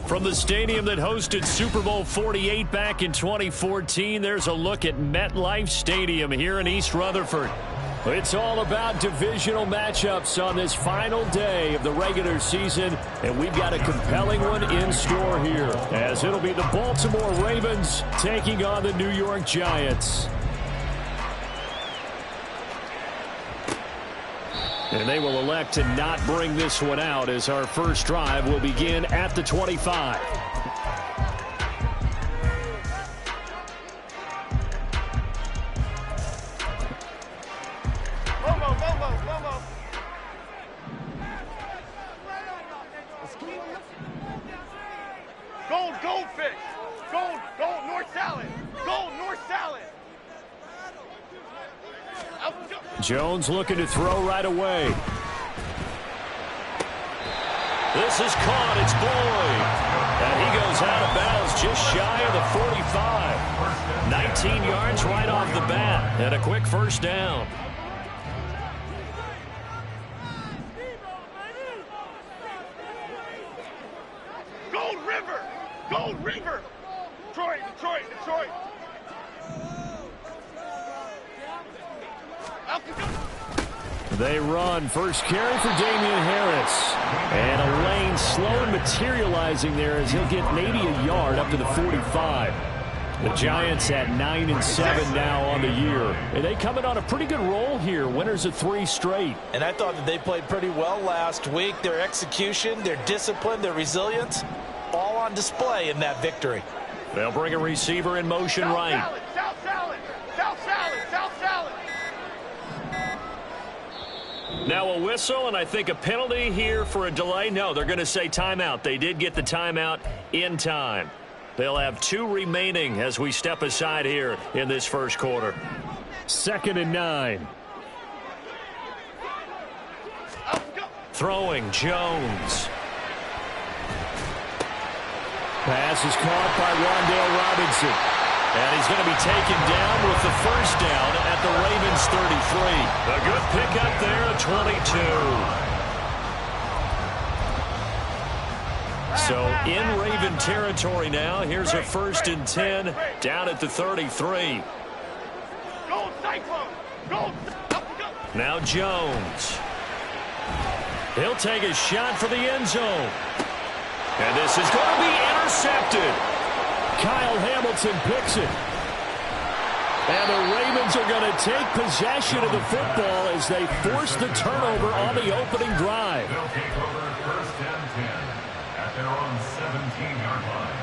From the stadium that hosted Super Bowl 48 back in 2014, there's a look at MetLife Stadium here in East Rutherford. It's all about divisional matchups on this final day of the regular season, and we've got a compelling one in store here, as it'll be the Baltimore Ravens taking on the New York Giants. And they will elect to not bring this one out, as our first drive will begin at the 25. Goldfish! Gold, North Salad! Gold, North Salad! Jones looking to throw right away. This is caught. It's Boyd. And he goes out of bounds just shy of the 45. 19 yards right off the bat. And a quick first down. Gold River! Gold River! Detroit! They run. First carry for Damian Harris. And a lane slow and materializing there as he'll get maybe a yard up to the 45. The Giants at 9-7 now on the year. And they coming on a pretty good roll here. Winners of 3 straight. And I thought that they played pretty well last week. Their execution, their discipline, their resilience, all on display in that victory. They'll bring a receiver in motion right. South salad! Now a whistle, and I think a penalty here for a delay. No, they're going to say timeout. They did get the timeout in time. They'll have 2 remaining as we step aside here in this first quarter. 2nd and 9. Throwing, Jones. Pass is caught by Rondale Robinson. And he's going to be taken down with the first down at the Ravens 33. A good pickup there at 22. So in Raven territory now. Here's a 1st and 10 down at the 33. Now Jones. He'll take a shot for the end zone. And this is going to be intercepted. Kyle Hamilton picks it. And the Ravens are going to take possession of the football as they force the turnover on the opening drive. They'll take over 1st and 10 at their own 17-yard line.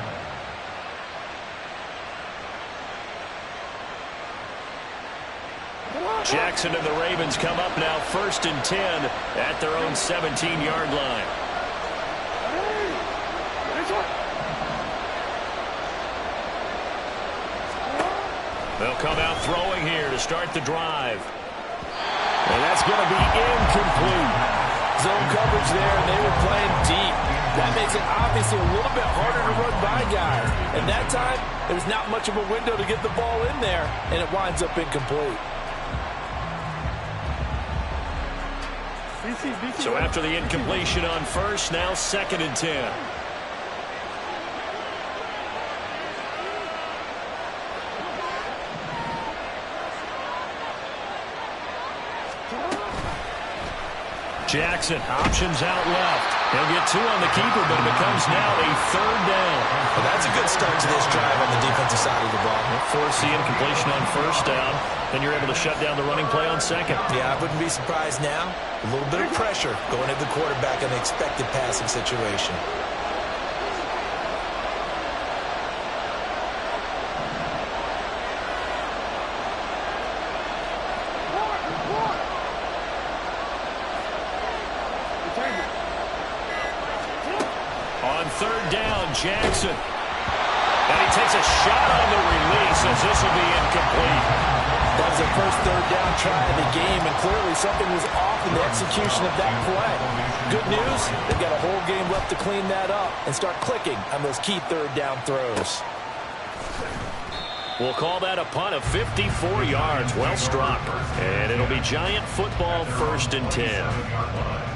Jackson and the Ravens come up now 1st and 10 at their own 17-yard line. They'll come out throwing here to start the drive. And that's going to be incomplete. Zone coverage there, and they were playing deep. That makes it obviously a little bit harder to run by guys. And that time, there was not much of a window to get the ball in there, and it winds up incomplete. So after the incompletion on first, now 2nd and 10. Jackson options out left. He'll get 2 on the keeper, but it becomes now a 3rd down. Well, that's a good start to this drive on the defensive side of the ball. Force the incompletion on 1st down, then you're able to shut down the running play on 2nd. Yeah, I wouldn't be surprised now. A little bit of pressure going at the quarterback in an expected passing situation. On 3rd down, Jackson. And he takes a shot on the release as this will be incomplete. That was the first 3rd down try of the game, and clearly something was off in the execution of that play. Good news, they've got a whole game left to clean that up and start clicking on those key 3rd down throws. We'll call that a punt of 54 yards. Well struck. And it'll be Giant football 1st and 10.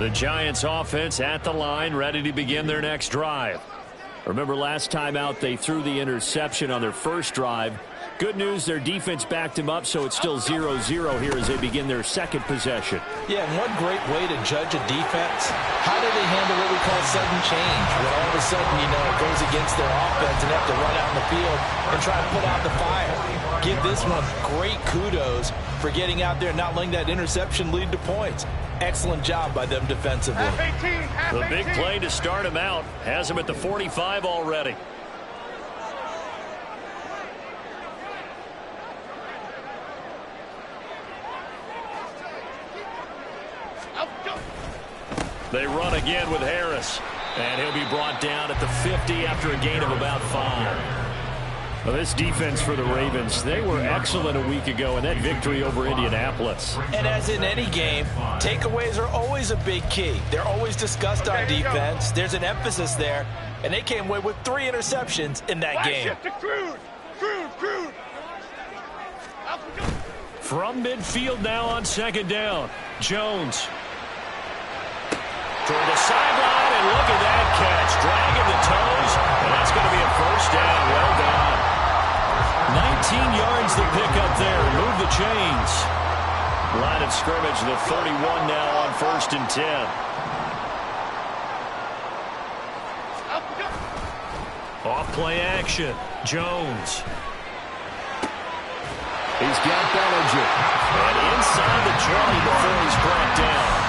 The Giants offense at the line, ready to begin their next drive. Remember last time out they threw the interception on their first drive. Good news, their defense backed him up, so it's still 0-0 here as they begin their 2nd possession. Yeah, and one great way to judge a defense, how do they handle what we call sudden change? When all of a sudden, you know, it goes against their offense and they have to run out in the field and try to put out the fire. Give this one great kudos for getting out there and not letting that interception lead to points. Excellent job by them defensively. The big play to start him out has him at the 45 already. They run again with Harris, and he'll be brought down at the 50 after a gain of about 5. Well, this defense for the Ravens, they were excellent a week ago in that victory over Indianapolis. And as in any game, takeaways are always a big key. They're always discussed on defense. There's an emphasis there, and they came away with 3 interceptions in that game. From midfield now on 2nd down, Jones. Toward the sideline, and look at that catch. Dragging the toes, and that's going to be a 1st down. Well done. 19 yards to pick up there. Move the chains. Line of scrimmage, the 31 now on 1st and 10. Off play action. Jones. He's got Bellinger. And inside the 20 before he's brought down.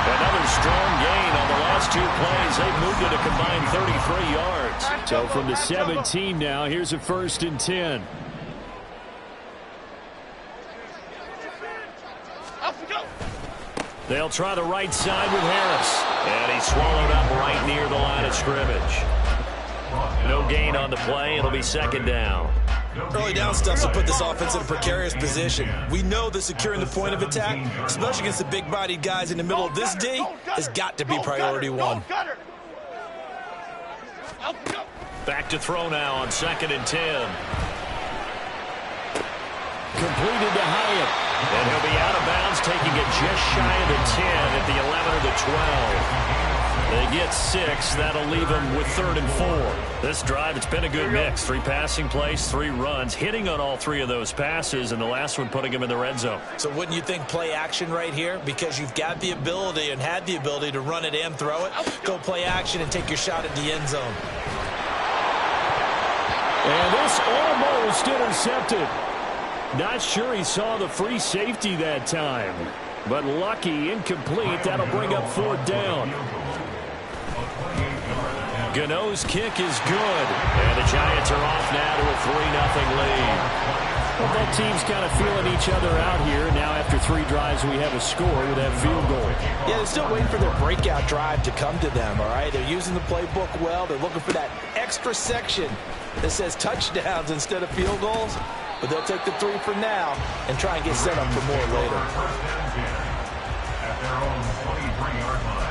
Another strong gain on the last 2 plays. They've moved it a combined 33 yards. So from the 17 now, here's a 1st and 10. They'll try the right side with Harris. And he's swallowed up right near the line of scrimmage. No gain on the play. It'll be 2nd down. Early down stuff to put this offense in a precarious position. We know that securing the point of attack, especially against the big-bodied guys in the middle of this D, has got to be priority 1. Back to throw now on 2nd and 10. Completed to Hyatt. And he'll be out of bounds, taking it just shy of the 10 at the 11 or the 12. They get 6. That'll leave them with 3rd and 4. This drive, it's been a good mix. 3 passing plays, 3 runs, hitting on all 3 of those passes, and the last one putting them in the red zone. So wouldn't you think play action right here? Because you've got the ability and had the ability to run it and throw it. Go play action and take your shot at the end zone. And this almost intercepted. Not sure he saw the free safety that time. But lucky, incomplete. That'll bring up 4th down. Gano's kick is good. And the Giants are off now to a 3-0 lead. Well, both teams kind of feeling each other out here. Now after 3 drives, we have a score with that field goal. Yeah, they're still waiting for their breakout drive to come to them, all right? They're using the playbook well. They're looking for that extra section that says touchdowns instead of field goals. But they'll take the 3 for now and try and get set up for more later. At their own 23-yard line.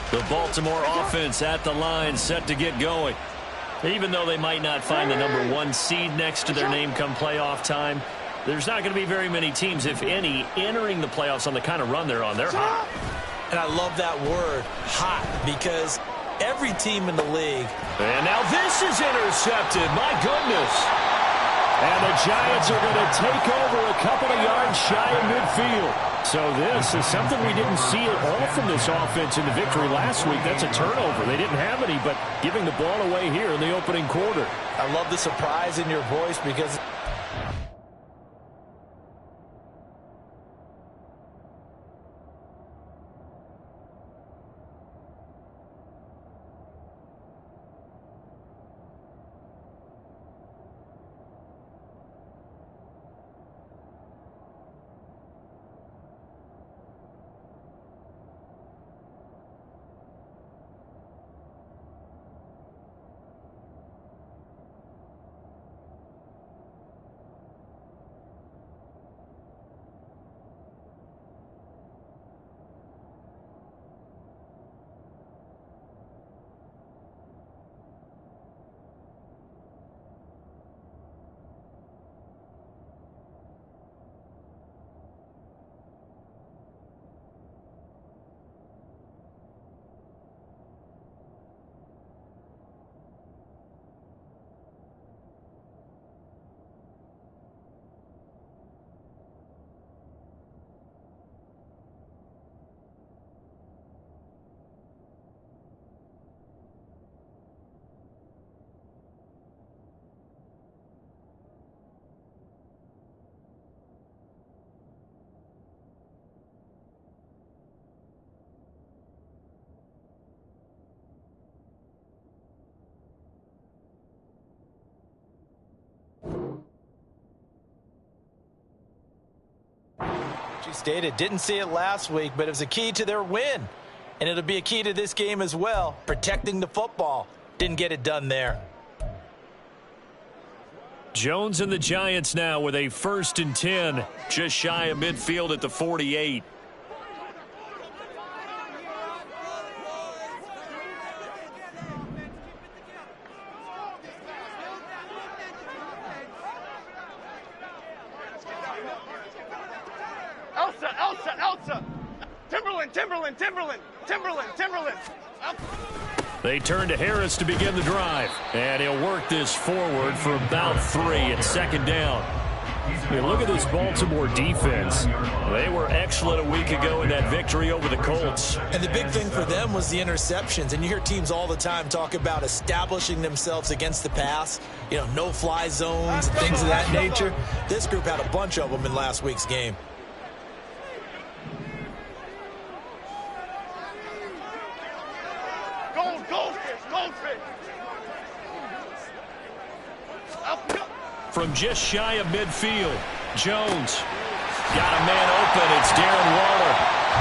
The Baltimore offense at the line, set to get going. Even though they might not find the number 1 seed next to their name come playoff time, there's not going to be very many teams, if any, entering the playoffs on the kind of run they're on. They're hot. And I love that word, hot, because every team in the league. And now this is intercepted. My goodness. And the Giants are going to take over a couple of yards shy of midfield. So this is something we didn't see at all from this offense in the victory last week. That's a turnover. They didn't have any, but giving the ball away here in the opening quarter. I love the surprise in your voice because she stated, didn't see it last week, but it was a key to their win. And it'll be a key to this game as well, protecting the football. Didn't get it done there. Jones and the Giants now with a 1st and 10, just shy of midfield at the 48. Elsa. Timberland. They turn to Harris to begin the drive. And he'll work this forward for about 3 at 2nd down. Hey, look at this Baltimore defense. They were excellent a week ago in that victory over the Colts. And the big thing for them was the interceptions. And you hear teams all the time talk about establishing themselves against the pass. You know, no-fly zones and things of that nature. This group had a bunch of them in last week's game. Goldfish. From just shy of midfield, Jones got a man open. It's Darren Waller.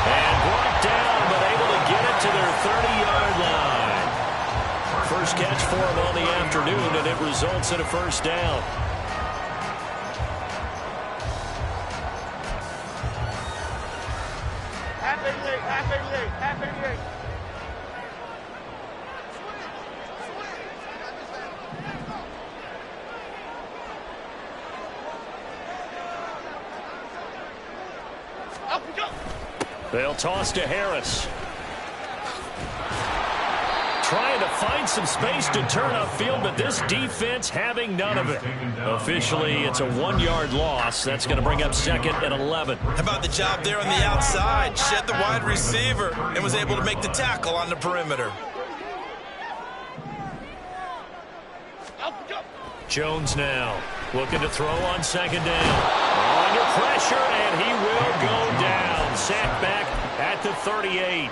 And brought down, but able to get it to their 30-yard line. First catch for him on the afternoon, and it results in a 1st down. Half 88. They'll toss to Harris. Trying to find some space to turn upfield, but this defense having none of it. Officially, it's a 1-yard loss. That's going to bring up 2nd and 11. How about the job there on the outside? Shed the wide receiver and was able to make the tackle on the perimeter. Jones now looking to throw on second down. Under pressure, and he will go down. Sacked back at the 38.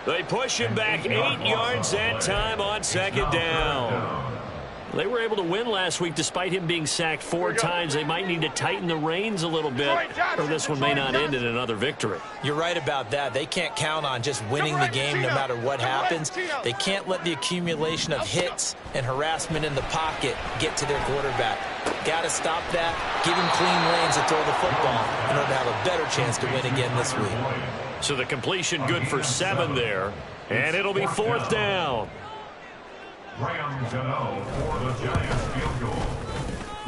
They push him back 8 yards that time on second down. They were able to win last week despite him being sacked 4 times. They might need to tighten the reins a little bit, or this one may not end in another victory. You're right about that. They can't count on just winning the game no matter what happens. They can't let the accumulation of hits and harassment in the pocket get to their quarterback. Got to stop that, give him clean lanes to throw the football in order to have a better chance to win again this week. So the completion good for 7 there, and it'll be 4th down.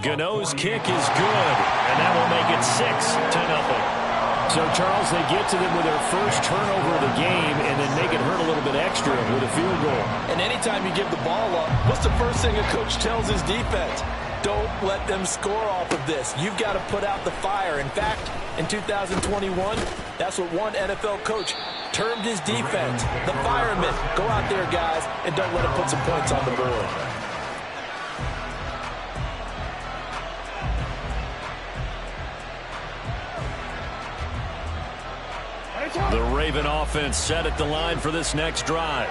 Gano's kick is good, and that will make it 6-0. So, Charles, they get to them with their first turnover of the game and then make it hurt a little bit extra with a field goal. And anytime you give the ball up, what's the first thing a coach tells his defense? Don't let them score off of this. You've got to put out the fire. In fact, in 2021, that's what one NFL coach termed his defense, the firemen. Go out there, guys, and don't let them put some points on the board. The Raven offense set at the line for this next drive.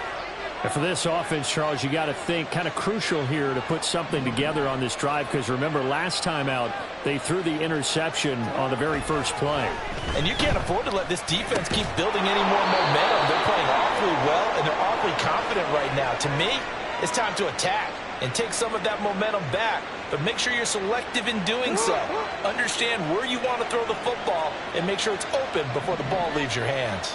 And for this offense, Charles, you got to think kind of crucial here to put something together on this drive, because remember last time out they threw the interception on the very first play. And you can't afford to let this defense keep building any more momentum. They're playing awfully well, and they're awfully confident right now. To me, it's time to attack and take some of that momentum back. But make sure you're selective in doing so. Understand where you want to throw the football and make sure it's open before the ball leaves your hands.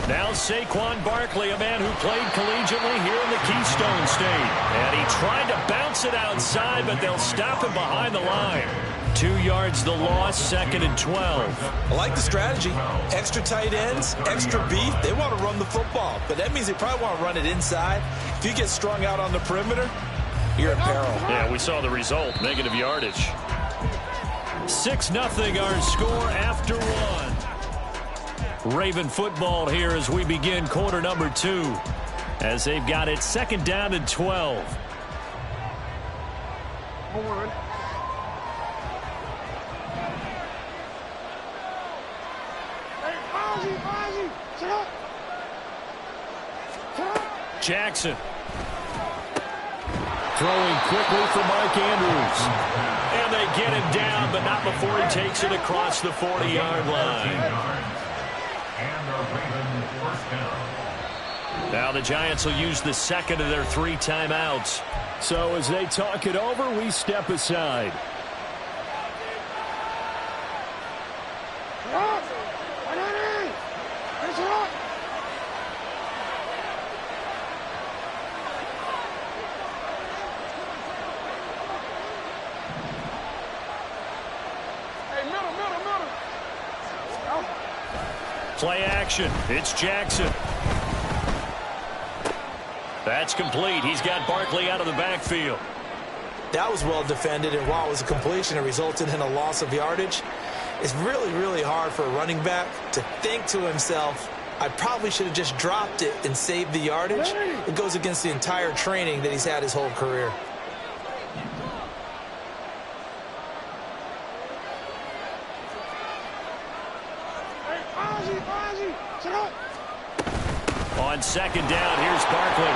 Now Saquon Barkley, a man who played collegiately here in the Keystone State. And he tried to bounce it outside, but they'll stop him behind the line. 2 yards the loss, 2nd and 12. I like the strategy. Extra tight ends, extra beef. They want to run the football, but that means they probably want to run it inside. If you get strung out on the perimeter, you're in peril. Yeah, we saw the result, negative yardage. 6-0 our score after 1. Raven football here as we begin quarter number 2, as they've got it 2nd down and 12. Jackson throwing quickly for Mark Andrews, and they get him down, but not before he takes it across the 40-yard line. Now the Giants will use the second of their 3 timeouts. So as they talk it over, we step aside. Play action. It's Jackson. That's complete. He's got Barkley out of the backfield. That was well defended, and while it was a completion, it resulted in a loss of yardage. It's really, really hard for a running back to think to himself, I probably should have just dropped it and saved the yardage. It goes against the entire training that he's had his whole career. On second down, here's Barkley.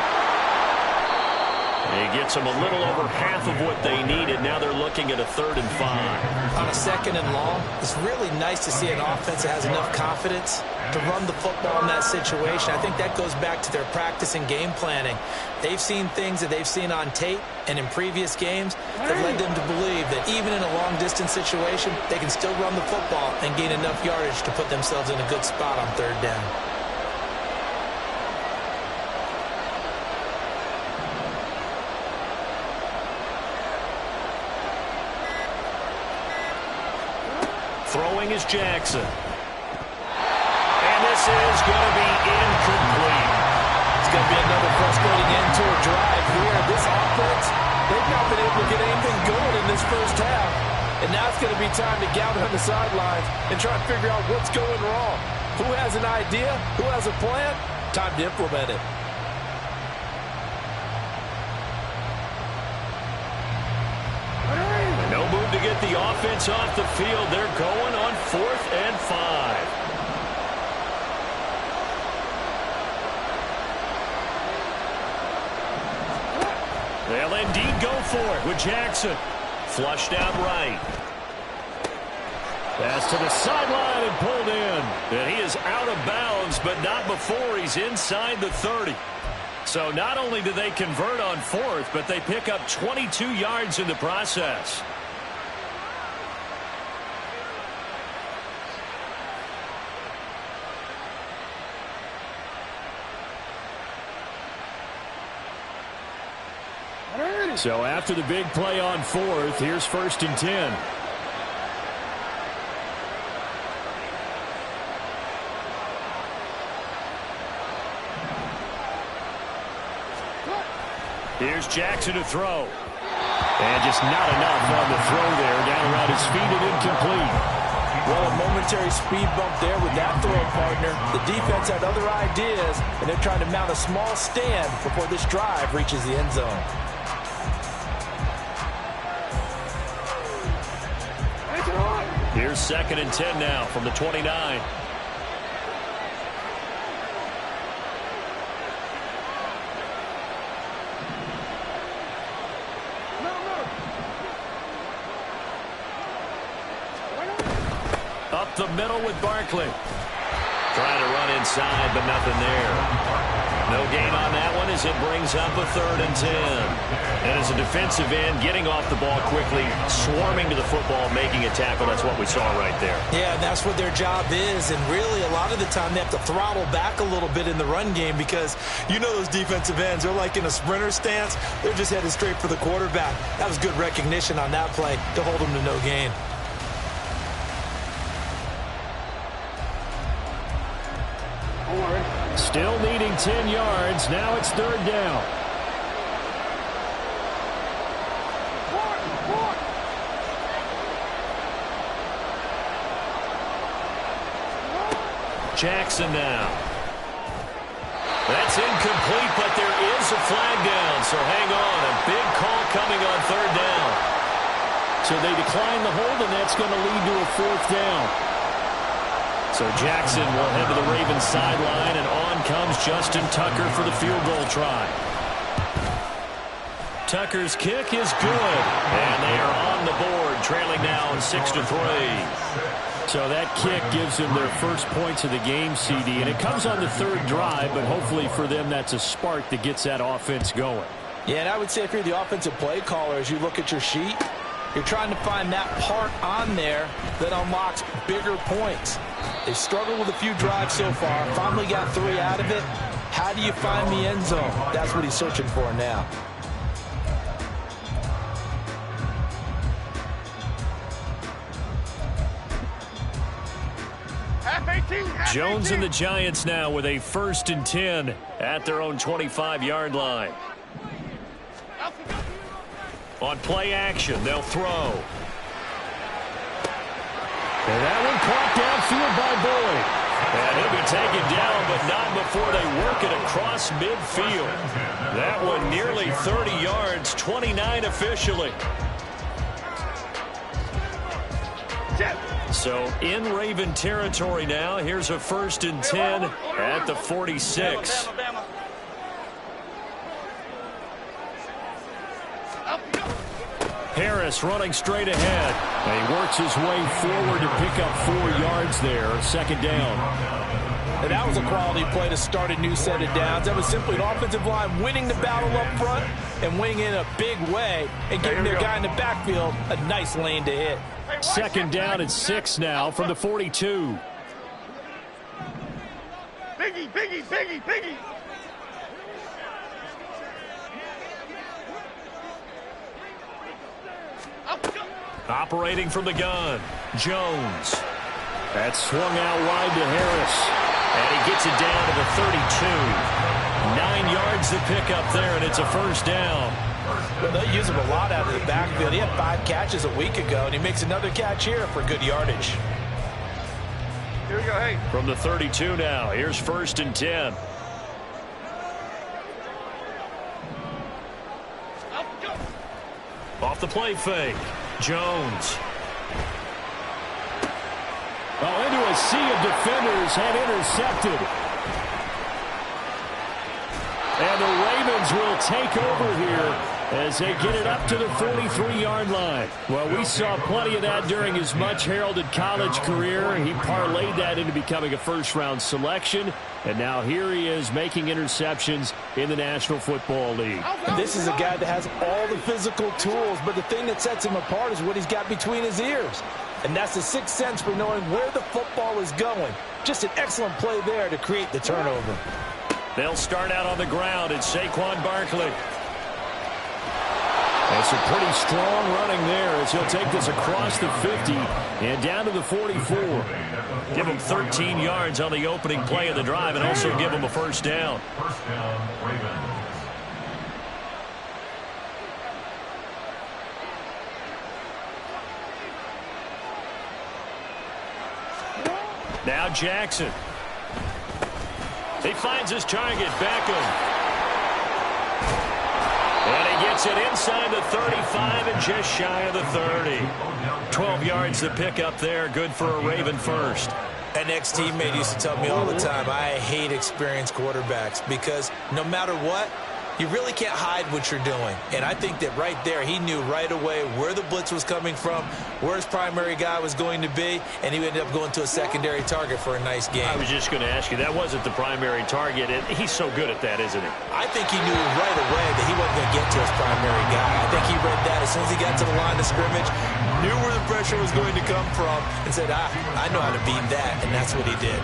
He gets them a little over half of what they needed. Now they're looking at a 3rd and 5. On a 2nd and long, it's really nice to see an offense that has enough confidence to run the football in that situation. I think that goes back to their practice and game planning. They've seen things that they've seen on tape and in previous games that led them to believe that even in a long-distance situation, they can still run the football and gain enough yardage to put themselves in a good spot on 3rd down. Throwing is Jackson. And this is going to be incomplete. It's going to be another frustrating end to a drive here. This offense, they've not been able to get anything going in this first half. And now it's going to be time to gather on the sidelines and try to figure out what's going wrong. Who has an idea? Who has a plan? Time to implement it. No move to get the offense off the field. They're going on 4th and 5. They'll indeed go for it with Jackson. Flushed out right. Pass to the sideline and pulled in. And he is out of bounds, but not before he's inside the 30. So not only do they convert on 4th, but they pick up 22 yards in the process. So after the big play on 4th, here's 1st and 10. Here's Jackson to throw. And just not enough on the throw there. Down around his feet and incomplete. Well, a momentary speed bump there with that throw, partner. The defense had other ideas, and they're trying to mount a small stand before this drive reaches the end zone. Here's 2nd and 10 now from the 29. Up the middle with Barkley. Trying to run inside, but nothing there. No gain on that one as it brings up a 3rd and 10. And as a defensive end, getting off the ball quickly, swarming to the football, making a tackle. That's what we saw right there. Yeah, and that's what their job is. And really, a lot of the time, they have to throttle back a little bit in the run game because you know those defensive ends, they're like in a sprinter stance. They're just headed straight for the quarterback. That was good recognition on that play to hold them to no gain. Still needing 10 yards. Now it's 3rd down. Jackson now. That's incomplete, but there is a flag down, so hang on. A big call coming on 3rd down. So they decline the hold, and that's going to lead to a 4th down. So Jackson will head to the Ravens sideline, and on comes Justin Tucker for the field goal try. Tucker's kick is good, and they are on the board, trailing now 6-3. So that kick gives them their first points of the game, CD, and it comes on the 3rd drive, but hopefully for them that's a spark that gets that offense going. Yeah, and I would say if you're the offensive play caller, as you look at your sheet, you're trying to find that part on there that unlocks bigger points. They struggled with a few drives so far, finally got 3 out of it. How do you find the end zone? That's what he's searching for now. Jones and the Giants now with a 1st and 10 at their own 25-yard line. On play action, they'll throw. And that one caught downfield by Boyd. And he'll be taken down, but not before they work it across midfield. That one nearly 30 yards, 29 officially. So in Raven territory now. Here's a 1st and 10 at the 46. Harris running straight ahead. And he works his way forward to pick up 4 yards there. 2nd down. And that was a quality play to start a new set of downs. That was simply an offensive line winning the battle up front and winning in a big way and giving their guy in the backfield a nice lane to hit. 2nd down and 6 now from the 42. Biggie, Biggie, Biggie, Biggie. Operating from the gun, Jones. That's swung out wide to Harris. And he gets it down to the 32. 9 yards to pick up there, and it's a 1st down. Well, they use him a lot out of the backfield. He had 5 catches a week ago, and he makes another catch here for good yardage. Here we go, hey. From the 32 now, here's 1st and 10. Off the play fake. Jones. Oh, into a sea of defenders and intercepted. And the Ravens will take over here as they get it up to the 43-yard line. Well, we saw plenty of that during his much-heralded college career. He parlayed that into becoming a first-round selection. And now here he is making interceptions in the National Football League. This is a guy that has all the physical tools, but the thing that sets him apart is what he's got between his ears. And that's the sixth sense for knowing where the football is going. Just an excellent play there to create the turnover. They'll start out on the ground. It's Saquon Barkley. That's a pretty strong running there as he'll take this across the 50 and down to the 44. Give him 13 yards on the opening play of the drive and also give him a first down. First down, Ravens. Now Jackson. He finds his target, Beckham. And he gets it inside the 35 and just shy of the 30. 12 yards to pick up there. Good for a Raven first. An ex-teammate used to tell me all the time, I hate experienced quarterbacks because no matter what, you really can't hide what you're doing. And I think that right there, he knew right away where the blitz was coming from, where his primary guy was going to be, and he ended up going to a secondary target for a nice game. I was just going to ask you, that wasn't the primary target, and he's so good at that, isn't he? I think he knew right away that he wasn't going to get to his primary guy. I think he read that as soon as he got to the line of scrimmage, knew where the pressure was going to come from, and said, I know how to beat that, and that's what he did.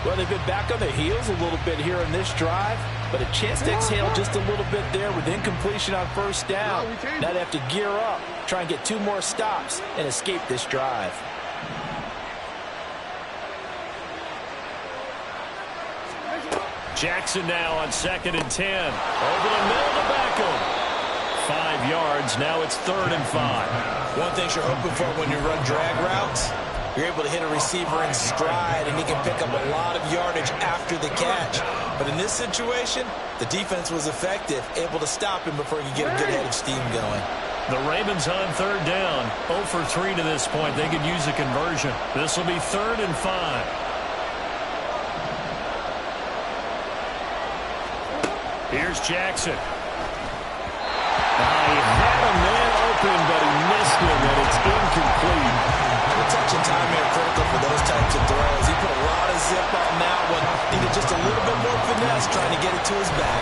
Well, they've been back on their heels a little bit here in this drive, but a chance to exhale just a little bit there with incompletion on first down. Now they have to gear up, try and get 2 more stops, and escape this drive. Jackson now on 2nd and 10. Over the middle to Beckham. 5 yards. Now it's 3rd and 5. One thing you're hoping for when you run drag routes, you're able to hit a receiver in stride, and he can pick up a lot of yardage after the catch. But in this situation, the defense was effective, able to stop him before he could get a good head of steam going. The Ravens on 3rd down. 0 for 3 to this point. They could use a conversion. This will be 3rd and 5. Here's Jackson. He had a man open, but he missed him, and it's incomplete. The touch and time are critical for those types of throws. He put a lot of zip on that one. Needed just a little bit more finesse trying to get it to his back.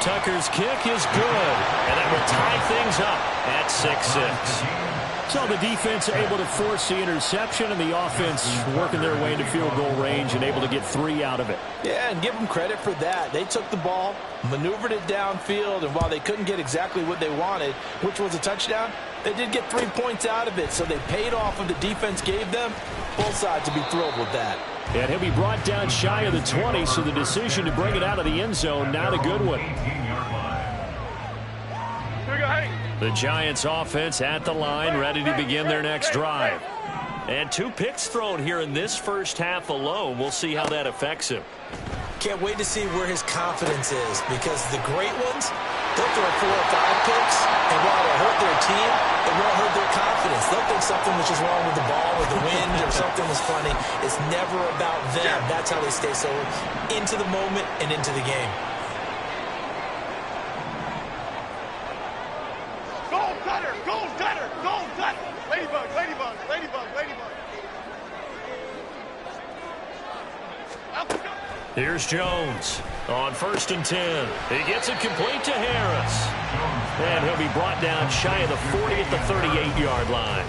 Tucker's kick is good, and that will tie things up at 6-6. So the defense able to force the interception, and the offense working their way into field goal range and able to get 3 out of it. Yeah, and give them credit for that. They took the ball, maneuvered it downfield, and while they couldn't get exactly what they wanted, which was a touchdown, they did get 3 points out of it, so they paid off what the defense gave them. Both sides will be thrilled with that. And he'll be brought down shy of the 20, so the decision to bring it out of the end zone, not a good one. The Giants offense at the line, ready to begin their next drive. And 2 picks thrown here in this first half alone. We'll see how that affects him. Can't wait to see where his confidence is, because the great ones, they'll throw 4 or 5 picks, and while it'll hurt their team, it won't hurt their confidence. They'll think something was just wrong with the ball or the wind or something was funny. It's never about them. That's how they stay so into the moment and into the game. Gold cutter, gold cutter, gold cutter. Ladybug, ladybug, ladybug, ladybug. Here's Jones on 1st and 10. He gets it complete to Harris. And he'll be brought down shy of the 40 at the 38-yard line.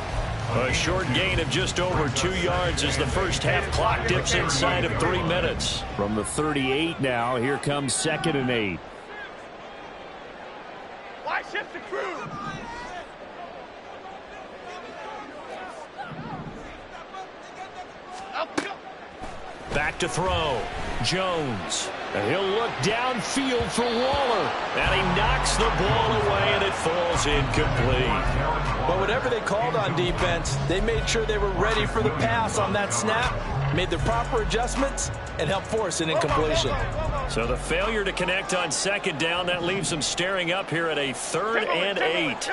A short gain of just over 2 yards as the first half clock dips inside of 3 minutes. From the 38 now, here comes 2nd and 8. Why shift the crew? Back to throw. Jones. And he'll look downfield for Waller. And he knocks the ball away, and it falls incomplete. But whatever they called on defense, they made sure they were ready for the pass on that snap, made the proper adjustments, and helped force an incompletion. So the failure to connect on second down, that leaves them staring up here at a 3rd and 8.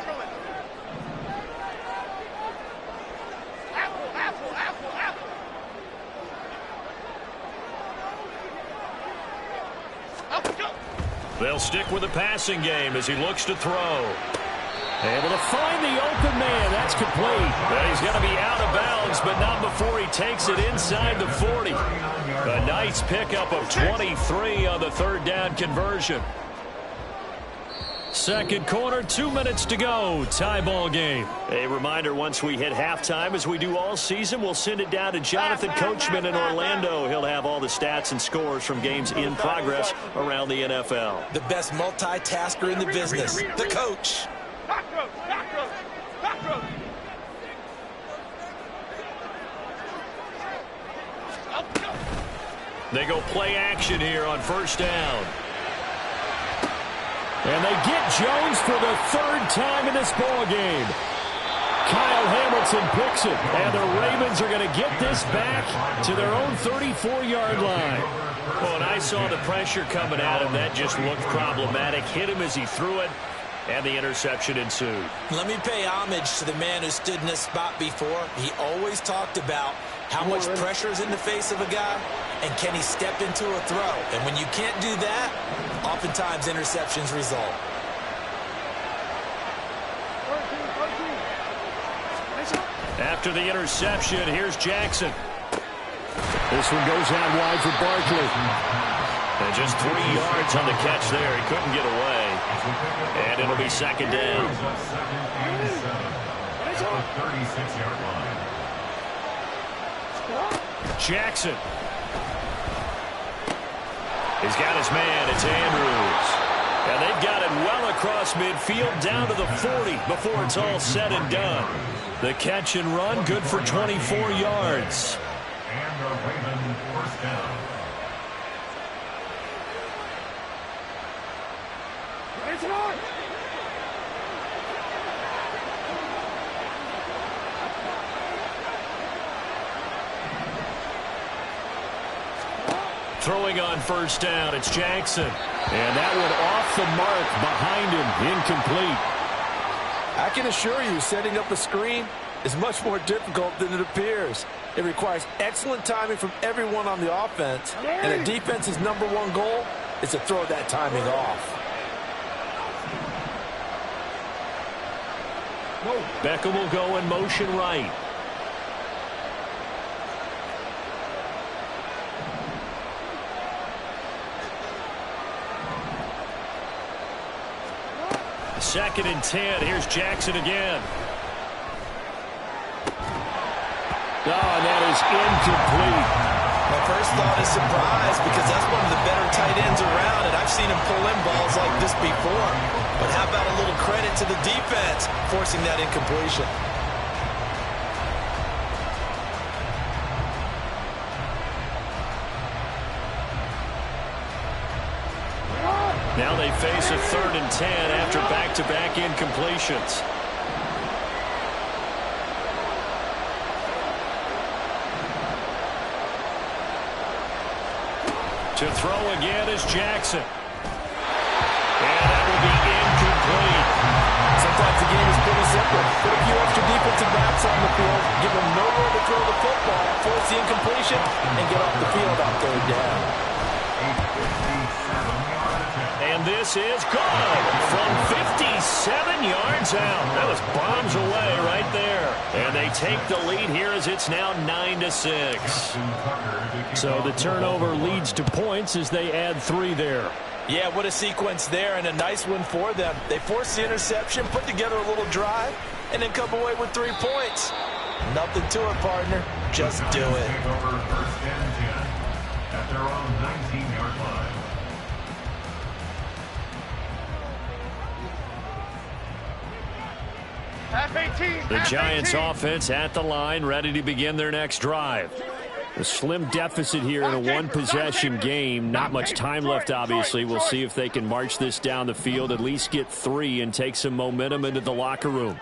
They'll stick with the passing game as he looks to throw. Able to find the open man. That's complete. And he's going to be out of bounds, but not before he takes it inside the 40. A nice pickup of 23 on the 3rd down conversion. Second quarter, 2 minutes to go. Tie ball game. A reminder, once we hit halftime, as we do all season, we'll send it down to Jonathan Coachman in Orlando. He'll have all the stats and scores from games in progress around the NFL. The best multitasker in the business, the coach. They go play action here on 1st down. And they get Jones for the 3rd time in this ball game. Kyle Hamilton picks it, and the Ravens are going to get this back to their own 34-yard line. Well, and I saw the pressure coming at him. That just looked problematic. Hit him as he threw it, and the interception ensued. Let me pay homage to the man who stood in this spot before. He always talked about how much pressure is in the face of a guy, and can he step into a throw? And when you can't do that, oftentimes interceptions result. After the interception, here's Jackson. This one goes out wide for Barkley. And just 3 yards on the catch there. He couldn't get away. And it'll be 2nd down. 36-yard line. Jackson. He's got his man. It's Andrews. And they've got it well across midfield down to the 40 before it's all said and done. The catch and run, good for 24 yards. And a Raven 1st down. Throwing on 1st down, it's Jackson. And that one off the mark behind him, incomplete. I can assure you, setting up a screen is much more difficult than it appears. It requires excellent timing from everyone on the offense, and a defense's #1 goal is to throw that timing off. Beckham will go in motion right. Second and 10. Here's Jackson again. Oh, and that is incomplete. My first thought is surprise, because that's one of the better tight ends around, and I've seen him pull in balls like this before. But how about a little credit to the defense forcing that incompletion? Now they face a 3rd and 10 after back-to-back incompletions. To throw again is Jackson. And that will be incomplete. Sometimes the game is pretty simple. Put a few extra defensive backs on the field, give them nowhere to throw the football, force the incompletion, and get off the field on 3rd down. And this is good from 57 yards out. That was bombs away right there. And they take the lead here as it's now 9-6. So the turnover leads to points as they add 3 there. Yeah, what a sequence there, and a nice one for them. They force the interception, put together a little drive, and then come away with 3 points. Nothing to it, partner. Just do it. At their own 19-yard line. The Giants offense at the line, ready to begin their next drive. A slim deficit here in a one-possession game. Not much time left, obviously. We'll see if they can march this down the field, at least get 3, and take some momentum into the locker room.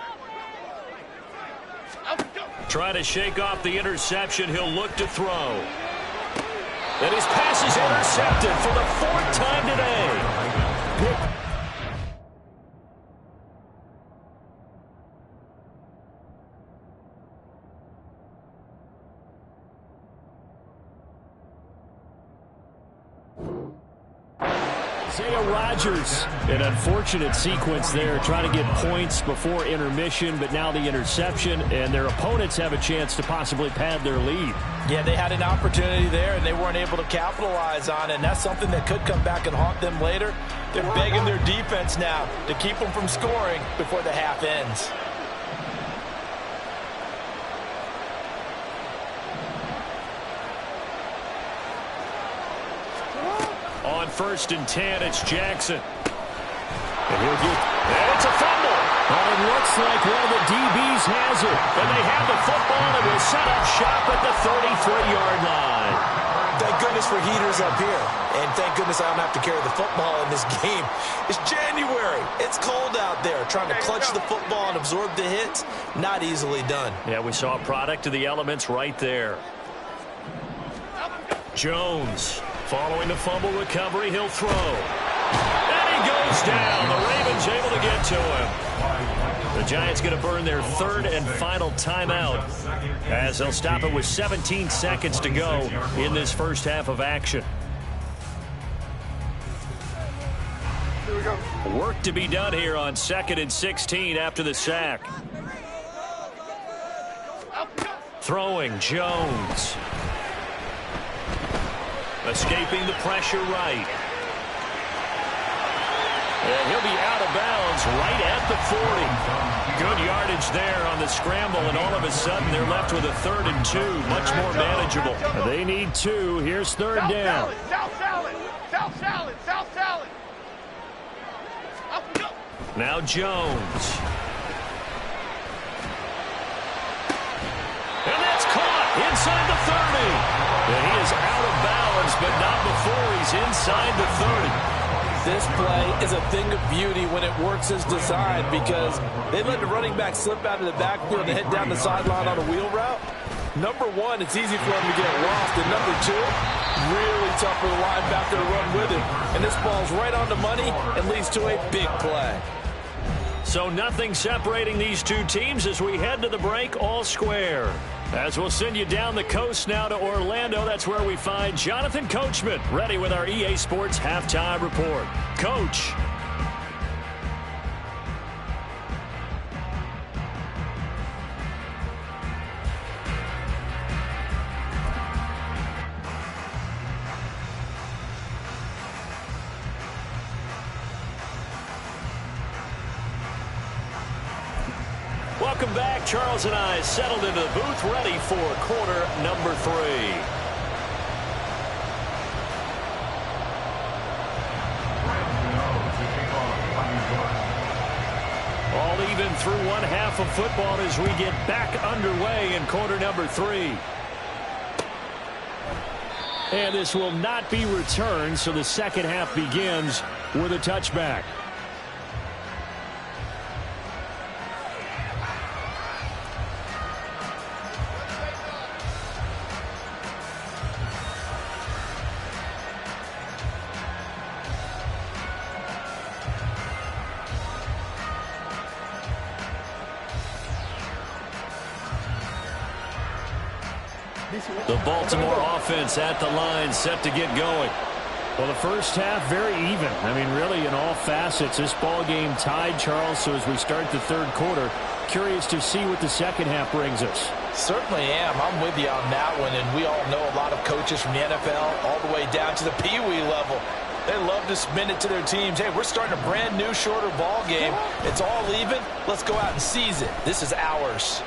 Trying to shake off the interception. He'll look to throw. And his pass is intercepted for the 4th time today. Rodgers, an unfortunate sequence there, trying to get points before intermission, but now the interception, and their opponents have a chance to possibly pad their lead. Yeah, they had an opportunity there, and they weren't able to capitalize on it, and that's something that could come back and haunt them later. They're begging their defense now to keep them from scoring before the half ends. On 1st and 10, it's Jackson. And it's a fumble. Well, it looks like one of the DBs has it. And they have the football and will set up shop at the 33-yard line. Thank goodness for heaters up here. And thank goodness I don't have to carry the football in this game. It's January. It's cold out there. Trying to clutch the football and absorb the hits, not easily done. Yeah, we saw a product of the elements right there. Jones. Following the fumble recovery, he'll throw. And he goes down. The Ravens able to get to him. The Giants going to burn their 3rd and final timeout as they'll stop it with 17 seconds to go in this first half of action. Here we go. Work to be done here on 2nd and 16 after the sack. Throwing Jones. Escaping the pressure right. And he'll be out of bounds right at the 40. Good yardage there on the scramble, and all of a sudden they're left with a 3rd and 2. Much more manageable. They need 2. Here's 3rd down. South salad. South salad. South salad. Now Jones. And that's caught inside the 30. And he is out of bounds, but not before he's inside the 30. This play is a thing of beauty when it works as designed because they let the running back slip out of the backfield and head down the sideline on a wheel route. Number 1, it's easy for him to get lost. And number 2, really tough for the linebacker to run with him. And this ball's right on the money and leads to a big play. So nothing separating these two teams as we head to the break, all square. As we'll send you down the coast now to Orlando, that's where we find Jonathan Coachman, ready with our EA Sports Halftime Report. Coach. Welcome back. Charles and I settled into the booth, ready for quarter number 3. All even through one half of football as we get back underway in quarter number 3. And this will not be returned, so the second half begins with a touchback. The Baltimore offense at the line, set to get going. Well, the first half, very even. I mean, really, in all facets, this ball game tied, Charles. So as we start the third quarter, curious to see what the second half brings us. Certainly am. I'm with you on that one. And we all know a lot of coaches from the NFL all the way down to the Pee-wee level. They love to spin it to their teams. Hey, we're starting a brand new, shorter ball game. It's all even. Let's go out and seize it. This is ours.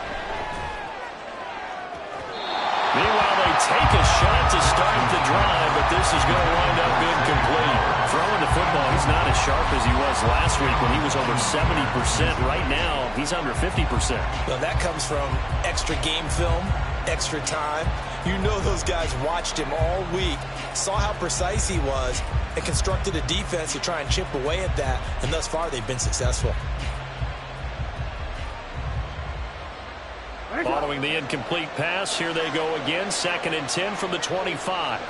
Meanwhile, they take a shot to start the drive, but this is going to wind up incomplete. Throwing the football, he's not as sharp as he was last week when he was over 70%. Right now, he's under 50%. Well, that comes from extra game film, extra time. You know those guys watched him all week, saw how precise he was, and constructed a defense to try and chip away at that, and thus far they've been successful. Following the incomplete pass, here they go again, 2nd and 10 from the 25.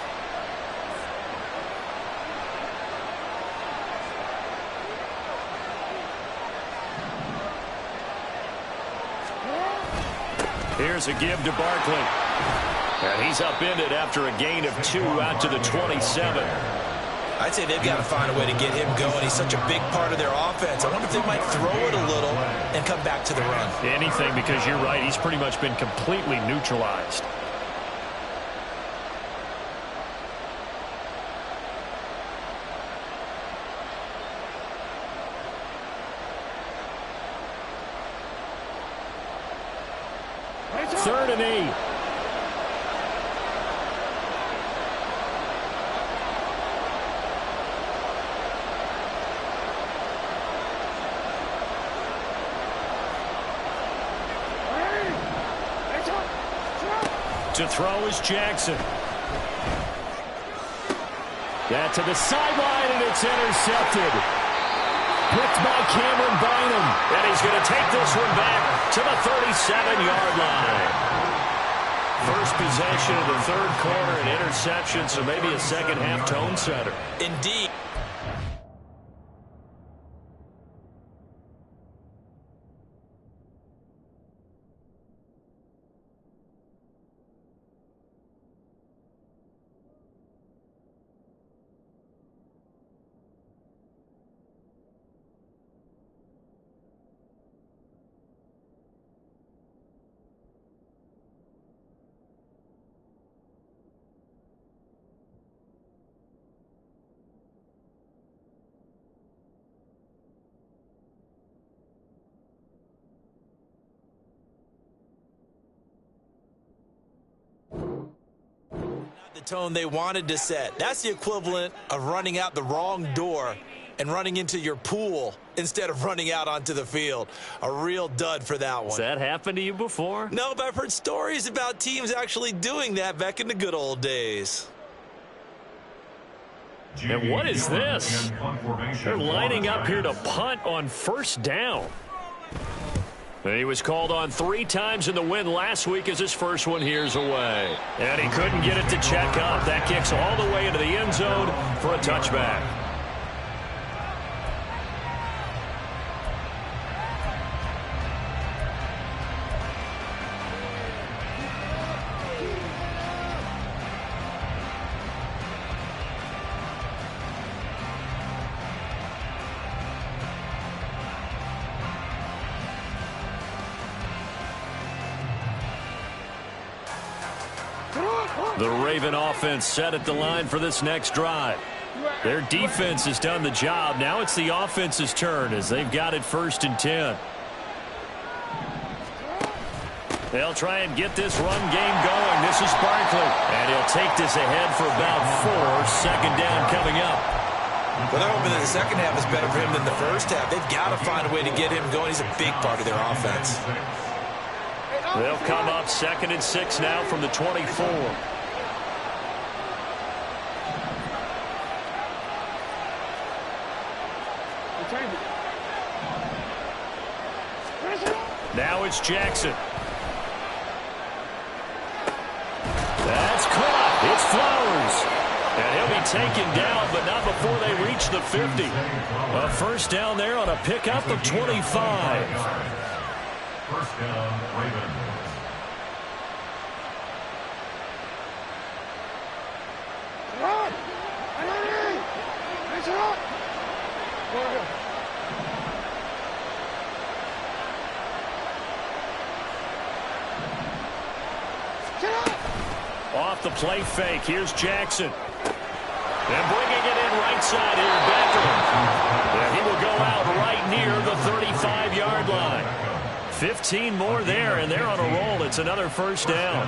Here's a give to Barkley. And he's upended after a gain of 2 out to the 27. I'd say they've got to find a way to get him going. He's such a big part of their offense. I wonder if they might throw it a little and come back to the run. Anything, because you're right. He's pretty much been completely neutralized. Third and 8. To throw is Jackson. That to the sideline, and it's intercepted. Picked by Cameron Bynum. And he's going to take this one back to the 37-yard line. First possession of the third quarter, an interception, so maybe a second-half tone setter. Indeed. The tone they wanted to set. That's the equivalent of running out the wrong door and running into your pool instead of running out onto the field. A real dud for that one. Has that happened to you before? No, but I've heard stories about teams actually doing that back in the good old days. And what is this? They're lining up here to punt on first down. He was called on 3 times in the win last week as his first one here's away. And he couldn't get it to check up. That kicks all the way into the end zone for a touchback. The Raven offense set at the line for this next drive. Their defense has done the job. Now it's the offense's turn as they've got it 1st and 10. They'll try and get this run game going. This is Barkley. And he'll take this ahead for about 4. 2nd down coming up. Well, they're hoping that the second half is better for him than the first half. They've got to find a way to get him going. He's a big part of their offense. They'll come up 2nd and 6 now from the 24. Now it's Jackson. That's caught. It's Flowers. And he'll be taken down, but not before they reach the 50. A first down there on a pickup of 25. First down, Ravens. Off the play fake, here's Jackson. And bringing it in right side here, Beckham. And he will go out right near the 35-yard line. 15 more there, and they're on a roll. It's another first down.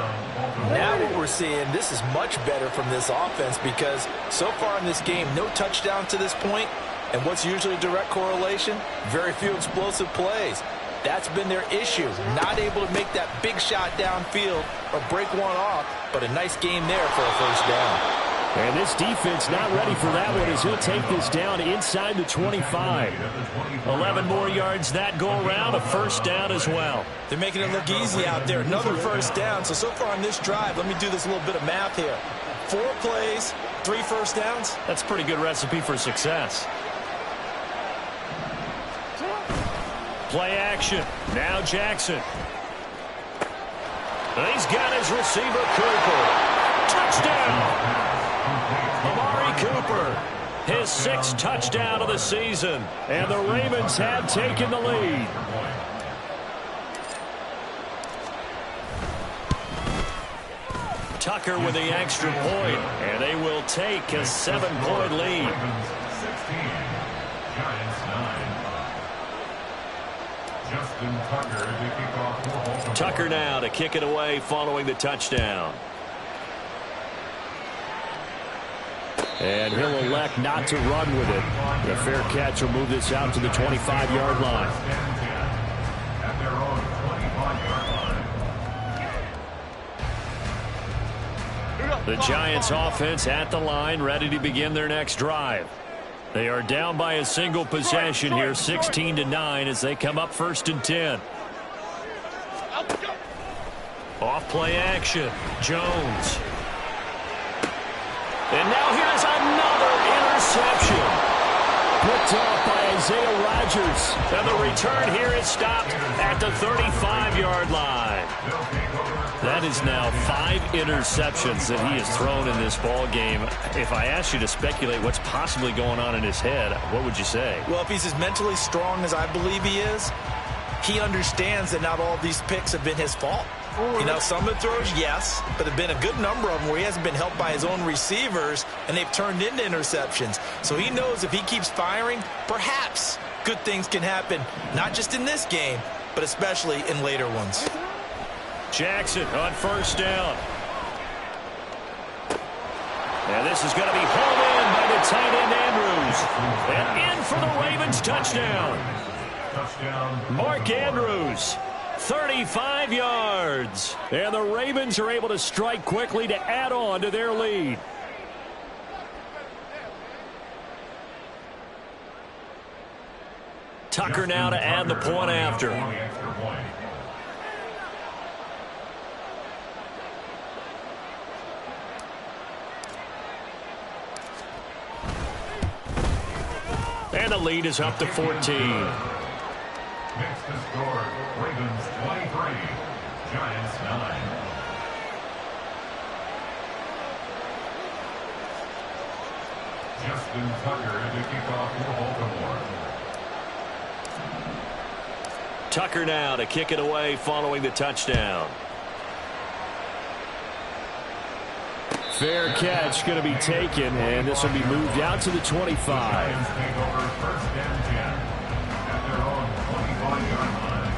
Now what we're seeing, this is much better from this offense because so far in this game, no touchdown to this point, And what's usually a direct correlation? Very few explosive plays. That's been their issue. Not able to make that big shot downfield or break one off, but a nice game there for a first down. And this defense not ready for that one as he'll take this down inside the 25. 11 more yards that go around, a first down as well. They're making it look easy out there. Another first down. So far on this drive, let me do this little bit of math here. 4 plays, 3 first downs. That's a pretty good recipe for success. Play action. Now Jackson. He's got his receiver, Cooper. Touchdown! Amari Cooper, his 6th touchdown of the season. And the Ravens have taken the lead. Tucker with the extra point, and they will take a 7-point lead. Tucker now to kick it away following the touchdown. And he'll elect not to run with it. The fair catch will move this out to the 25-yard line. The Giants offense at the line, ready to begin their next drive. They are down by a single possession here, 16-9 as they come up 1st and 10. Off play action, Jones. And now here's another interception. Picked off by Isaiah Rodgers. And the return here is stopped at the 35-yard line. That is now 5 interceptions that he has thrown in this ball game. If I asked you to speculate what's possibly going on in his head, what would you say? Well, if he's as mentally strong as I believe he is, he understands that not all of these picks have been his fault. You know, some of the throws, yes, but there have been a good number of them where he hasn't been helped by his own receivers, and they've turned into interceptions. So he knows if he keeps firing, perhaps good things can happen, not just in this game, but especially in later ones. Jackson on 1st down. And this is going to be hauled in by the tight end Andrews. And in for the Ravens touchdown. Mark Andrews, 35 yards. And the Ravens are able to strike quickly to add on to their lead. Tucker now to add the point after. And the lead is up to 14. Next to score, Ravens 23, Giants 9. Justin Tucker to kick off for Baltimore. Tucker now to kick it away following the touchdown. Fair catch going to be taken, and this will be moved out to the 25. Giants take over 1st and 10 at their own 25-yard line.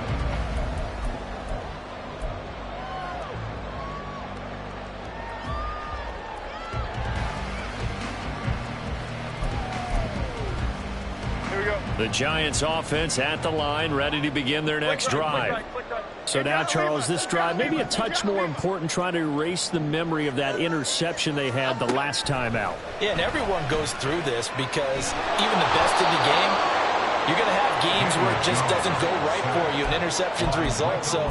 Here we go. The Giants offense at the line, ready to begin their next drive. So now, Charles, this drive maybe a touch more important, trying to erase the memory of that interception they had the last time out. Yeah, and everyone goes through this because even the best in the game, you're going to have games where it just doesn't go right for you and interceptions result. So,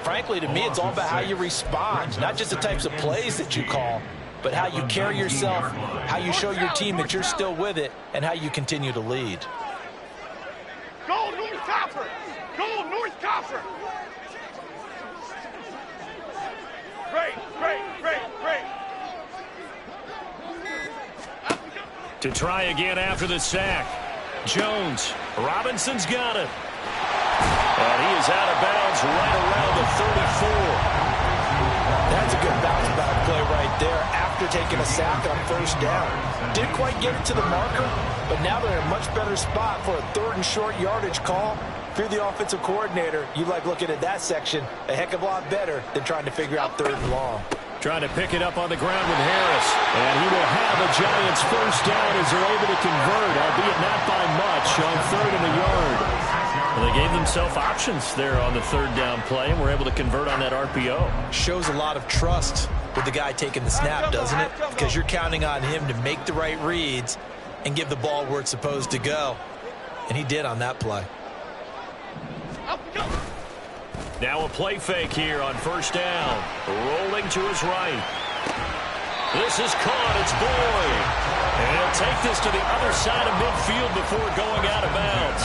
frankly, to me, it's all about how you respond, not just the types of plays that you call, but how you carry yourself, how you show your team that you're still with it, and how you continue to lead. Go North Copper! Go North Copper! Great, great, great, great. To try again after the sack. Jones. Robinson's got it. And he is out of bounds right around the 34. That's a good bounce back play right there after taking a sack on 1st down. Didn't quite get it to the marker, but now they're in a much better spot for a 3rd and short yardage call. If you're the offensive coordinator, you like looking at that section a heck of a lot better than trying to figure out 3rd and long. Trying to pick it up on the ground with Harris. And he will have a Giants first down as they're able to convert, albeit not by much, on 3rd and a yard. Well, they gave themselves options there on the 3rd down play, and were able to convert on that RPO. Shows a lot of trust with the guy taking the snap, doesn't it? Because you're counting on him to make the right reads and give the ball where it's supposed to go. And he did on that play. Now a play fake here on 1st down. Rolling to his right. This is caught. It's Boyd. And he'll take this to the other side of midfield before going out of bounds.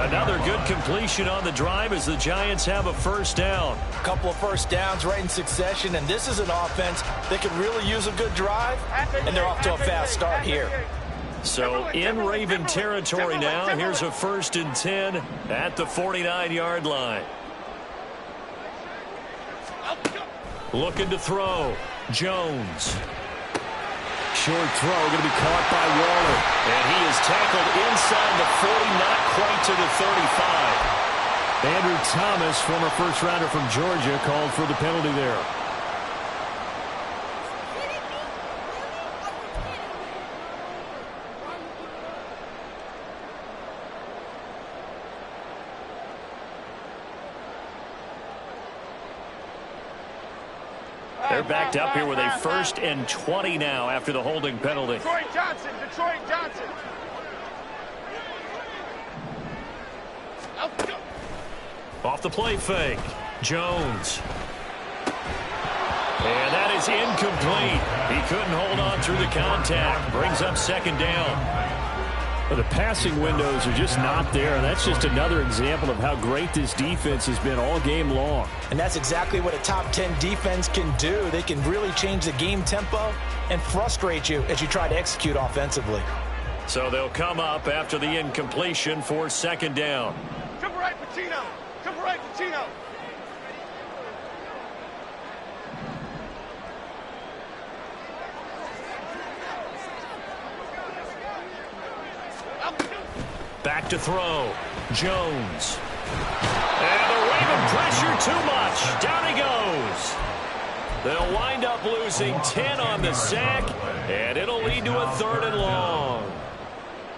Another good completion on the drive as the Giants have a 1st down. A couple of 1st downs right in succession, and this is an offense that could really use a good drive, and they're off to a fast start here. So in Raven territory now. Here's a 1st and 10 at the 49-yard line. Looking to throw. Jones. Short throw going to be caught by Waller. And he is tackled inside the 40, not quite to the 35. Andrew Thomas, former first-rounder from Georgia, called for the penalty there. They're backed up here with a 1st and 20 now after the holding penalty. Detroit Johnson. Off the play fake. Jones. And that is incomplete. He couldn't hold on through the contact. Brings up 2nd down. Well, the passing windows are just not there. That's just another example of how great this defense has been all game long. And that's exactly what a top 10 defense can do. They can really change the game tempo and frustrate you as you try to execute offensively. So they'll come up after the incompletion for 2nd down. Come right, Patino. Back to throw. Jones. And the Raven pressure too much. Down he goes. They'll wind up losing 10 on the sack, and it'll lead to a 3rd and long.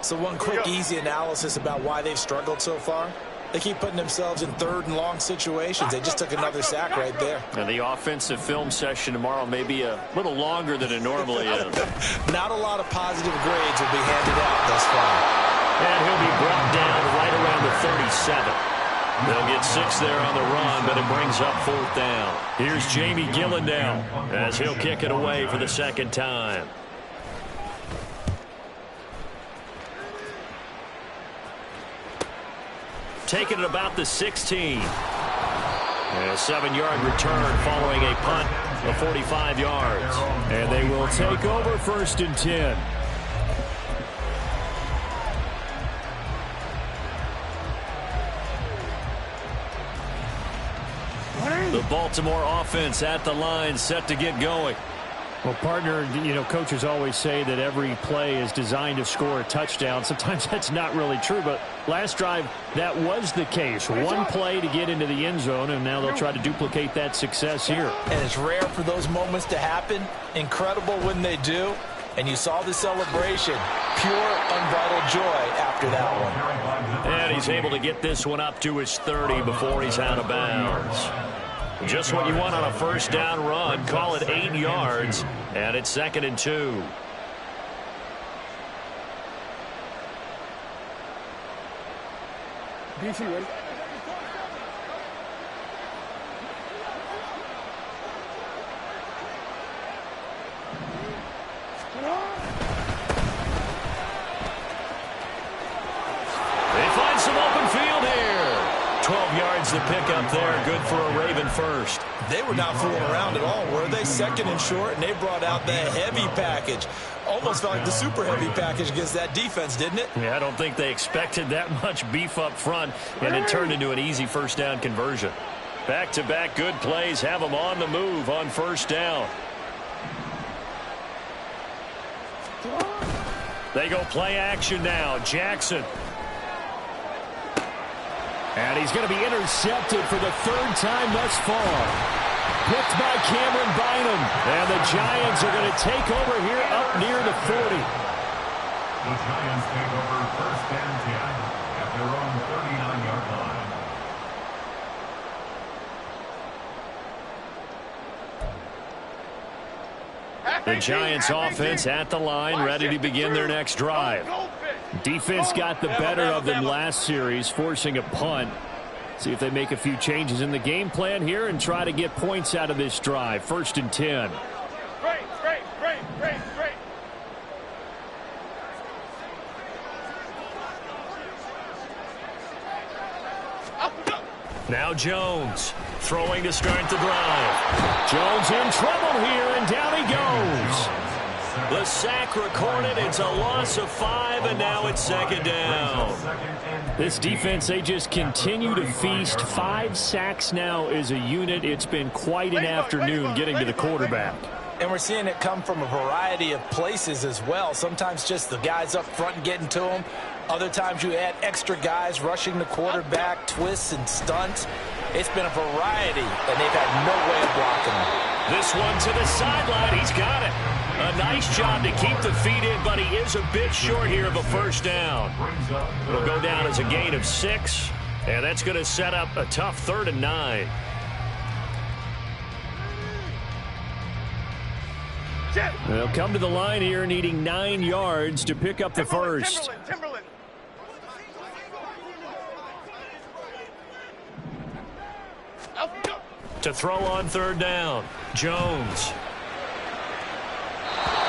So one quick, easy analysis about why they've struggled so far. They keep putting themselves in 3rd and long situations. They just took another sack right there. And the offensive film session tomorrow may be a little longer than it normally is. Not a lot of positive grades will be handed out thus far. And he'll be brought down right around the 37. They'll get 6 there on the run, but it brings up 4th down. Here's Jamie Gillendow as he'll kick it away for the 2nd time. Taking it about the 16. And a 7-yard return following a punt of 45 yards. And they will take over 1st and 10. The Baltimore offense at the line, set to get going. Well, partner, coaches always say that every play is designed to score a touchdown. Sometimes that's not really true, but last drive, that was the case. One play to get into the end zone, and now they'll try to duplicate that success here. And it's rare for those moments to happen. Incredible when they do. And you saw the celebration. Pure, unbridled joy after that one. And he's able to get this one up to his 30 before he's out of bounds. Just what you want on a 1st down run. Call it 8 yards, and it's 2nd and 2. DC, ready? They find some open field here. 12 yards to pick up there. Good for a Raven first. They were not fooling around at all, were they? 2nd and short, and they brought out the heavy package. Almost felt like the super heavy package against that defense, didn't it? Yeah, I don't think they expected that much beef up front, and it turned into an easy 1st down conversion. Back-to-back good plays have them on the move on 1st down. They go play action now. Jackson. And he's going to be intercepted for the 3rd time thus far. picked by Cameron Bynum. And the Giants are going to take over here up near the 40. The Giants take over first and 10 at their own 39-yard line. The Giants offense at the line, ready to begin their next drive. Defense got the better of them last series, forcing a punt. See if they make a few changes in the game plan here and try to get points out of this drive. First and 10. Now Jones throwing to start the drive. Jones in trouble here, and down he goes. The sack recorded. It's a loss of 5, and now it's second down. This defense, they just continue to feast. 5 sacks now as a unit. It's been quite an afternoon getting to the quarterback. And we're seeing it come from a variety of places as well. Sometimes just the guys up front and getting to them. Other times you add extra guys rushing the quarterback, twists and stunts. It's been a variety, and they've had no way of blocking them. This one to the sideline. He's got it. A nice job to keep the feet in, but he is a bit short here of a first down. It'll go down as a gain of 6, and that's going to set up a tough 3rd and 9. They'll come to the line here needing 9 yards to pick up the first. Timberland. To throw on 3rd down, Jones.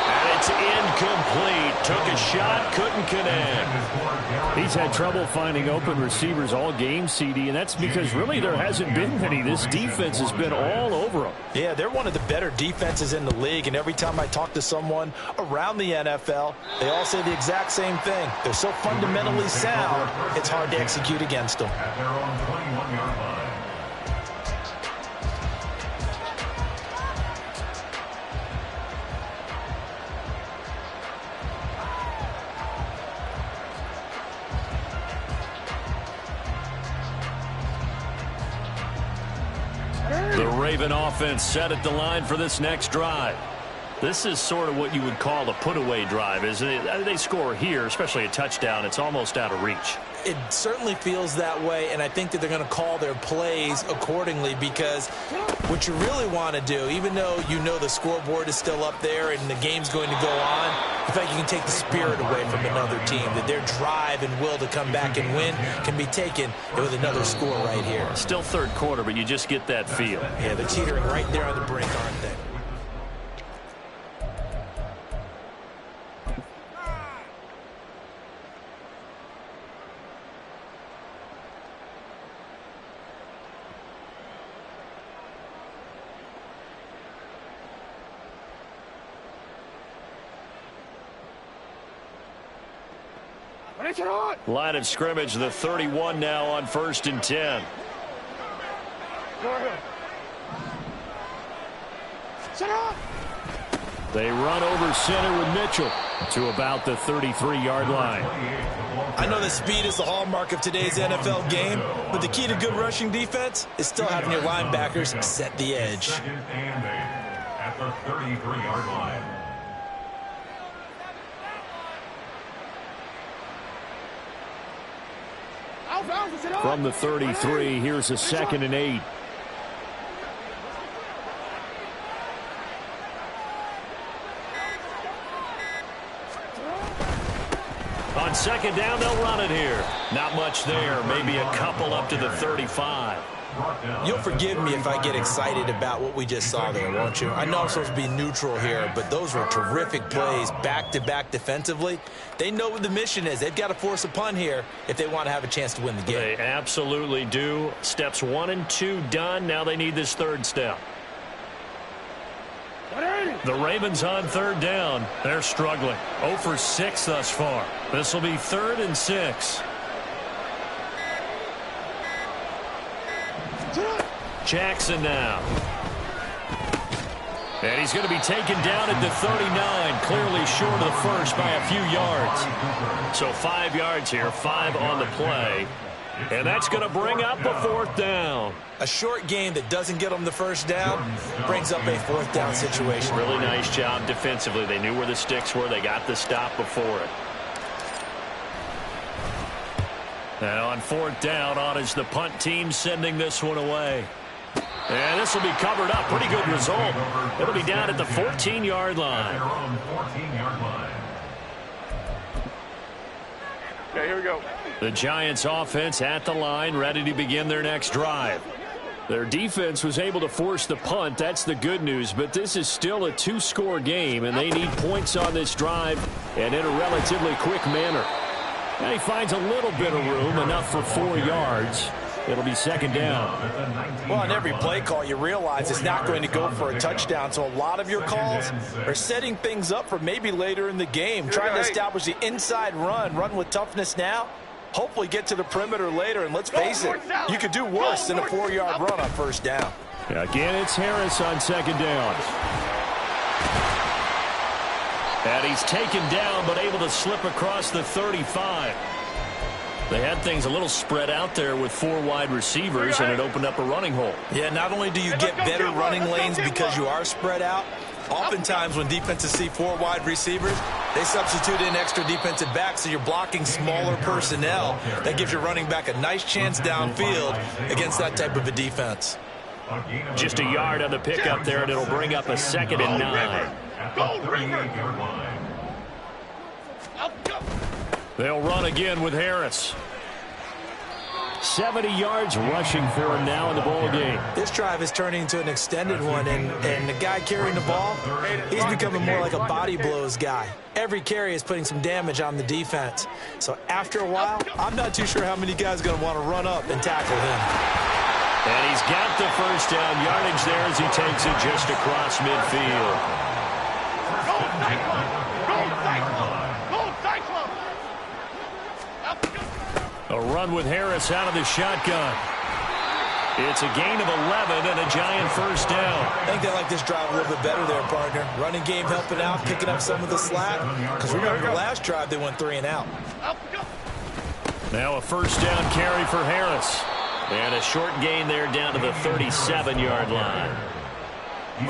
And it's incomplete. Took a shot, couldn't connect. He's had trouble finding open receivers all game, CD, and that's because really there hasn't been many. This defense has been all over them. Yeah, they're one of the better defenses in the league, and every time I talk to someone around the NFL, they all say the exact same thing. They're so fundamentally sound, it's hard to execute against them. At their own 21-yard line. The Raven offense set at the line for this next drive. This is sort of what you would call a put-away drive, isn't it? They score here, especially a touchdown. It's almost out of reach. It certainly feels that way, and I think that they're going to call their plays accordingly, because what you really want to do, even though you know the scoreboard is still up there and the game's going to go on, in fact, you can take the spirit away from another team, that their drive and will to come back and win can be taken with another score right here. Still 3rd quarter, but you just get that feel. Yeah, they're teetering right there on the brink, aren't they? Line of scrimmage, the 31 now on 1st and 10. They run over center with Mitchell to about the 33-yard line. I know that speed is the hallmark of today's NFL game, but the key to good rushing defense is still having your linebackers set the edge. 2nd and 8 at the 33-yard line. From the 33, here's a 2nd and 8. On 2nd down, they'll run it here. Not much there, maybe a couple up to the 35. You'll forgive me if I get excited about what we just saw there, won't you? I know I'm supposed to be neutral here, but those were terrific plays back-to-back defensively. They know what the mission is. They've got to force a punt here if they want to have a chance to win the game. They absolutely do. Steps 1 and 2 done. Now they need this 3rd step. The Ravens on 3rd down. They're struggling. 0 for 6 thus far. This will be 3rd and 6. Jackson now. And he's going to be taken down at the 39, clearly short of the first by a few yards. So 5 yards here, 5 on the play. And that's going to bring up a fourth down. A short game that doesn't get them the first down brings up a fourth down situation. Really nice job defensively. They knew where the sticks were. They got the stop before it. Now on fourth down, on is the punt team sending this one away. And this will be covered up. Pretty good result. It'll be down at the 14-yard line. Okay, here we go. The Giants offense at the line, ready to begin their next drive. Their defense was able to force the punt. That's the good news. But this is still a two-score game, and they need points on this drive and in a relatively quick manner. And he finds a little bit of room, enough for 4 yards. It'll be second down. Well, on every play call, you realize it's not going to go for a touchdown. So a lot of your calls are setting things up for maybe later in the game. Trying to establish the inside run with toughness now. Hopefully get to the perimeter later. And let's face it, you could do worse than a 4-yard run on first down. Again, it's Harris on second down. And he's taken down, but able to slip across the 35. They had things a little spread out there with 4 wide receivers, and it opened up a running hole. Yeah, not only do you get better running lanes because you are spread out, oftentimes when defenses see 4 wide receivers, they substitute in extra defensive backs, so you're blocking smaller personnel. That gives your running back a nice chance downfield against that type of a defense. Just a yard on the pickup there, and it'll bring up a 2nd and 9. They'll run again with Harris. 70 yards rushing for him now in the ball game. This drive is turning into an extended one, and the guy carrying the ball, he's becoming more like a body blows guy. Every carry is putting some damage on the defense. So after a while, I'm not too sure how many guys are going to want to run up and tackle him. And he's got the first down yardage there as he takes it just across midfield. A run with Harris out of the shotgun. It's a gain of 11 and a Giant first down. I think they like this drive a little bit better there, partner. Running game helping out, picking up some of the slack. Because remember the last drive, they went 3 and out. Now a first down carry for Harris. And a short gain there down to the 37-yard line.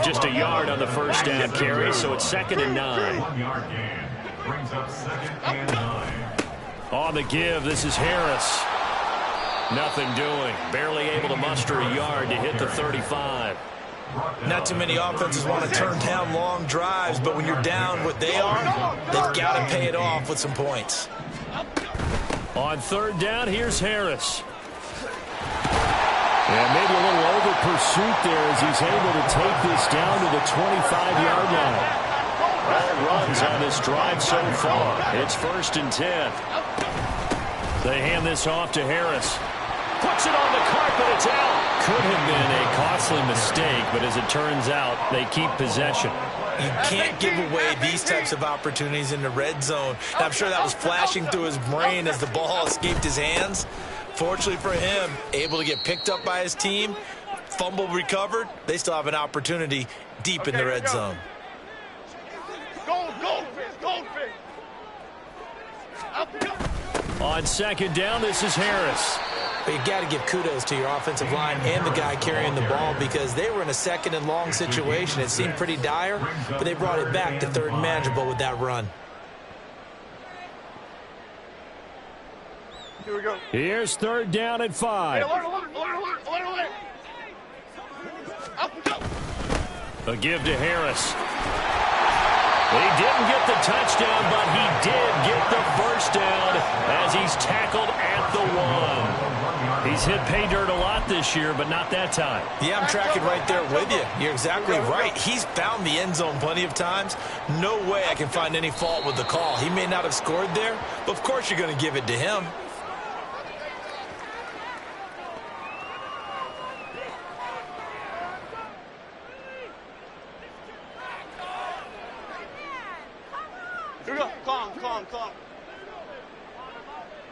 Just a yard on the first down carry, so it's 2nd and 9. 1-yard gain brings up 2nd and 9. On the give, this is Harris. Nothing doing. Barely able to muster a yard to hit the 35. Not too many offenses want to turn down long drives, but when you're down what they are, they've got to pay it off with some points. On third down, here's Harris. And maybe a little over pursuit there as he's able to take this down to the 25-yard line. All runs on this drive so far. It's 1st and 10. They hand this off to Harris. Puts it on the carpet. It's out. Could have been a costly mistake, but as it turns out, they keep possession. You can't give away these types of opportunities in the red zone. And I'm sure that was flashing through his brain as the ball escaped his hands. Fortunately for him, able to get picked up by his team, fumble recovered. They still have an opportunity deep in the red zone. Goldfish. On second down, this is Harris. But you got to give kudos to your offensive line and the guy carrying the ball because they were in a 2nd and long situation. It seemed pretty dire, but they brought it back to 3rd and manageable with that run. Here we go. Here's 3rd down and 5. Alert. A give to Harris. He didn't get the touchdown, but he did get the first down as he's tackled at the 1. He's hit pay dirt a lot this year, but not that time. Yeah, I'm tracking right there with you. You're exactly right. He's found the end zone plenty of times. No way I can find any fault with the call. He may not have scored there, but of course you're going to give it to him. Here we go. Calm.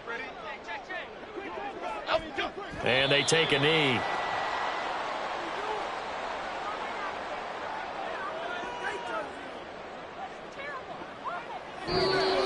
Ready? And they take a knee.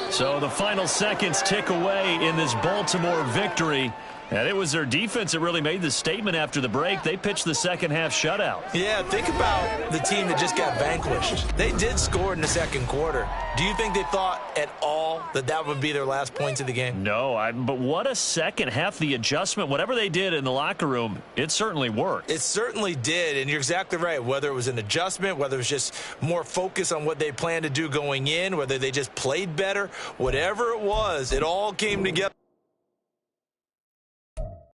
So the final seconds tick away in this Baltimore victory And it was their defense that really made the statement after the break. They pitched the second-half shutout. Yeah, think about the team that just got vanquished. They did score in the second quarter. Do you think they thought at all that that would be their last points of the game? No, but what a second half. The adjustment, whatever they did in the locker room, it certainly worked. It certainly did, and you're exactly right. Whether it was an adjustment, whether it was just more focus on what they planned to do going in, whether they just played better, whatever it was, it all came together.